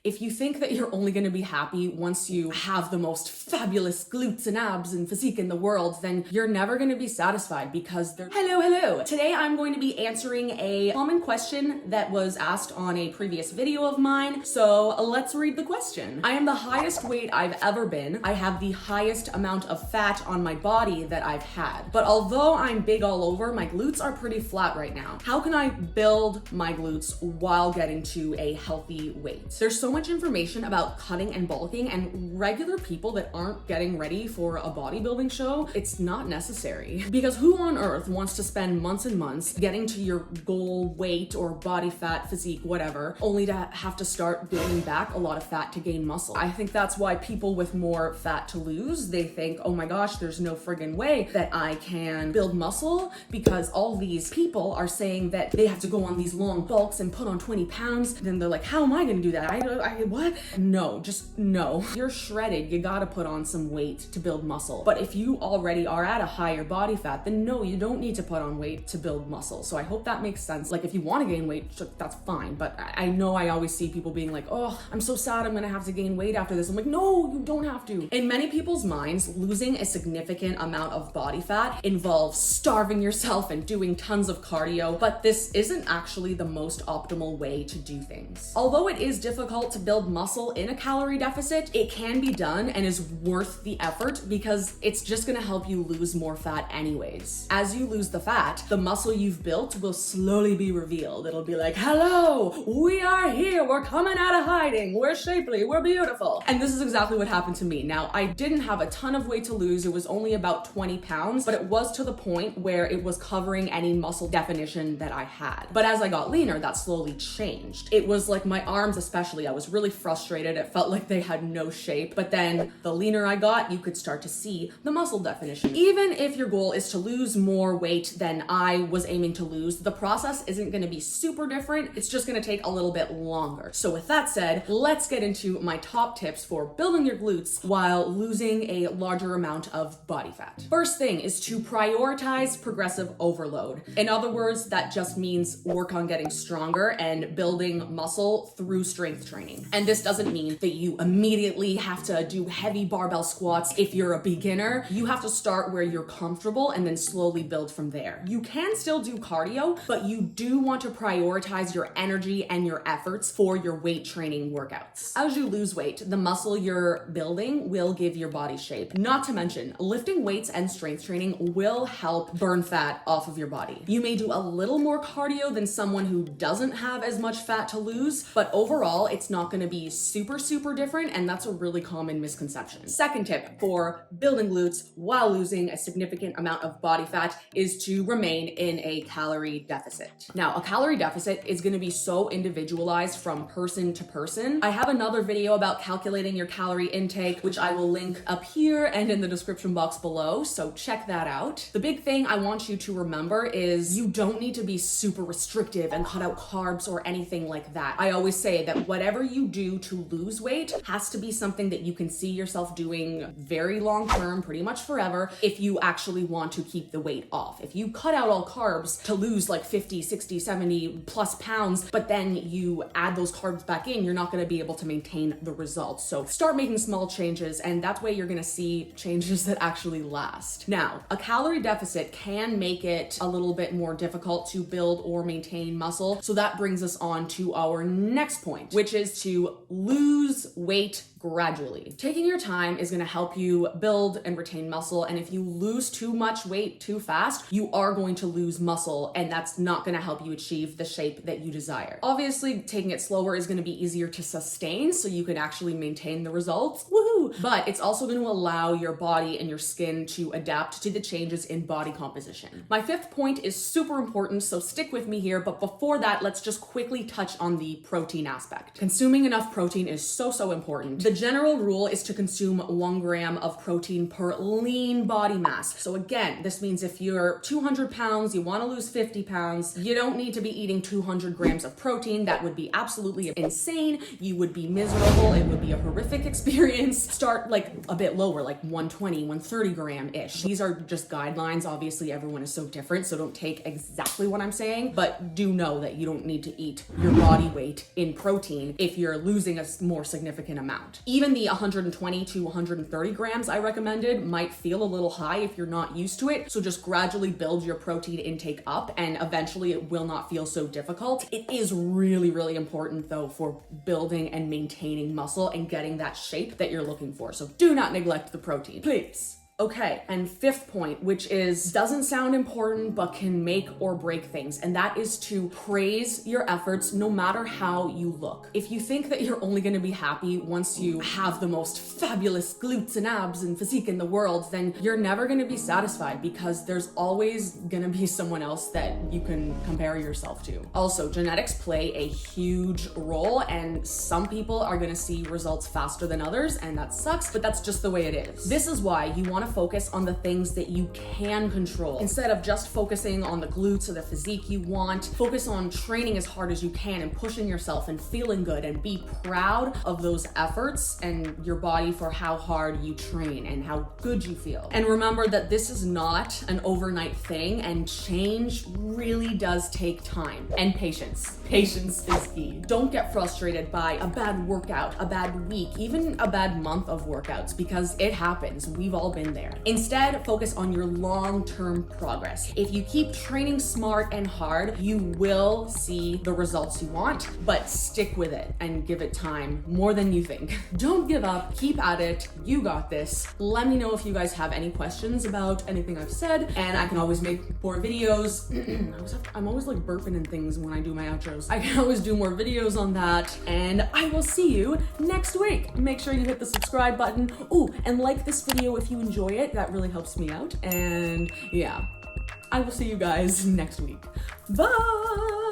If you think that you're only gonna be happy once you have the most fabulous glutes and abs and physique in the world, then you're never gonna be satisfied because they're... Hello. Today I'm going to be answering a common question that was asked on a previous video of mine. So let's read the question. I am the highest weight I've ever been. I have the highest amount of fat on my body that I've had. But although I'm big all over, my glutes are pretty flat right now. How can I build my glutes while getting to a healthy weight? There's so much information about cutting and bulking, and regular people that aren't getting ready for a bodybuilding show, it's not necessary. Because who on earth wants to spend months and months getting to your goal weight or body fat, physique, whatever, only to have to start building back a lot of fat to gain muscle? I think that's why people with more fat to lose, they think, oh my gosh, there's no friggin' way that I can build muscle, because all these people are saying that they have to go on these long bulks and put on 20 pounds. Then they're like, how am I gonna do that? What? No, just no. You're shredded, you gotta put on some weight to build muscle. But if you already are at a higher body fat, then no, you don't need to put on weight to build muscle. So I hope that makes sense. Like, if you wanna gain weight, that's fine. But I know I always see people being like, oh, I'm so sad I'm gonna have to gain weight after this. I'm like, no, you don't have to. In many people's minds, losing a significant amount of body fat involves starving yourself and doing tons of cardio, but this isn't actually the most optimal way to do things. Although it is difficult to build muscle in a calorie deficit, it can be done and is worth the effort because it's just gonna help you lose more fat anyways. As you lose the fat, the muscle you've built will slowly be revealed. It'll be like, hello, we are here, we're coming out of hiding, we're shapely, we're beautiful. And this is exactly what happened to me. Now, I didn't have a ton of weight to lose. It was only about 20 pounds, but it was to the point where it was covering any muscle definition that I had. But as I got leaner, that slowly changed. It was like my arms especially, I was really frustrated. It felt like they had no shape. But then the leaner I got, you could start to see the muscle definition. Even if your goal is to lose more weight than I was aiming to lose, the process isn't gonna be super different. It's just gonna take a little bit longer. So with that said, let's get into my top tips for building your glutes while losing a larger amount of body fat. First thing is to prioritize progressive overload. In other words, that just means work on getting stronger and building muscle through strength training. And this doesn't mean that you immediately have to do heavy barbell squats. If you're a beginner, you have to start where you're comfortable and then slowly build from there. You can still do cardio, but you do want to prioritize your energy and your efforts for your weight training workouts. As you lose weight, the muscle you're building will give your body shape. Not to mention, lifting weights and strength training will help burn fat off of your body. You may do a little more cardio than someone who doesn't have as much fat to lose, but overall, it's not gonna be super different, and that's a really common misconception. Second tip for building glutes while losing a significant amount of body fat is to remain in a calorie deficit. Now, a calorie deficit is gonna be so individualized from person to person. I have another video about calculating your calorie intake, which I will link up here and in the description box below, so check that out. The big thing I want you to remember is you don't need to be super restrictive and cut out carbs or anything like that. I always say that whatever you do to lose weight has to be something that you can see yourself doing very long term, pretty much forever, if you actually want to keep the weight off. If you cut out all carbs to lose like 50, 60, 70 plus pounds, but then you add those carbs back in, you're not gonna be able to maintain the results. So start making small changes, and that way you're gonna see changes that actually last. Now, a calorie deficit can make it a little bit more difficult to build or maintain muscle. So that brings us on to our next point, which is to lose weight gradually. Taking your time is going to help you build and retain muscle, and if you lose too much weight too fast, you are going to lose muscle, and that's not going to help you achieve the shape that you desire. Obviously, taking it slower is going to be easier to sustain, so you can actually maintain the results. Woohoo! But it's also going to allow your body and your skin to adapt to the changes in body composition. My fifth point is super important, so stick with me here, but before that, let's just quickly touch on the protein aspect. Consuming enough protein is so important. The general rule is to consume 1 gram of protein per lean body mass. So again, this means if you're 200 pounds, you want to lose 50 pounds, you don't need to be eating 200 grams of protein. That would be absolutely insane. You would be miserable. It would be a horrific experience. Start like a bit lower, like 120, 130 gram-ish. These are just guidelines. Obviously, everyone is so different, so don't take exactly what I'm saying, but do know that you don't need to eat your body weight in protein if if you're losing a more significant amount. Even the 120 to 130 grams I recommended might feel a little high if you're not used to it. So just gradually build your protein intake up and eventually it will not feel so difficult. It is really, really important though for building and maintaining muscle and getting that shape that you're looking for. So do not neglect the protein, please. Okay, and fifth point, which doesn't sound important, but can make or break things, and that is to praise your efforts no matter how you look. If you think that you're only gonna be happy once you have the most fabulous glutes and abs and physique in the world, then you're never gonna be satisfied because there's always gonna be someone else that you can compare yourself to. Also, genetics play a huge role, and some people are gonna see results faster than others, and that sucks, but that's just the way it is. This is why you wanna focus on the things that you can control. Instead of just focusing on the glutes or the physique you want, focus on training as hard as you can and pushing yourself and feeling good and be proud of those efforts and your body for how hard you train and how good you feel. And remember that this is not an overnight thing and change really does take time and patience. Patience is key. Don't get frustrated by a bad workout, a bad week, even a bad month of workouts because it happens. We've all been there. Instead, focus on your long-term progress. If you keep training smart and hard, you will see the results you want, but stick with it and give it time more than you think. Don't give up, keep at it, you got this. Let me know if you guys have any questions about anything I've said, and I can always make more videos. I'm always like burping and things when I do my outros. I can always do more videos on that, and I will see you next week. Make sure you hit the subscribe button. Ooh, and like this video if you enjoy it. That really helps me out. And yeah, I will see you guys next week. Bye!